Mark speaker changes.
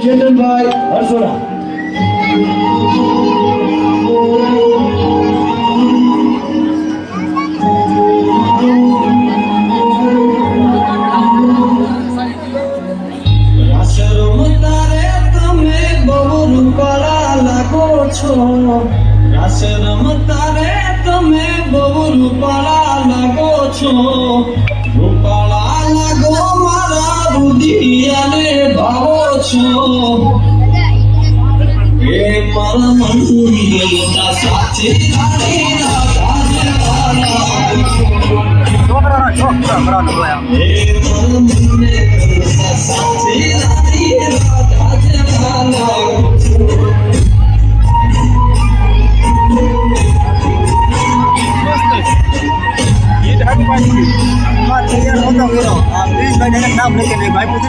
Speaker 1: ચેતનભાઈ હરસોડા.
Speaker 2: રાસ રમતા રે તમે બહુ રૂપાળા લાગો છો, રૂપાળા લાગો મારા રુદિયાને ભાવો છો. એ મારા મનની સાચી રાણી રાધા જવાના છો. એ મારા મનને સાચી રાણી રાધા જવાના છો.
Speaker 3: तैयार होता नाम लेके भाई पूछ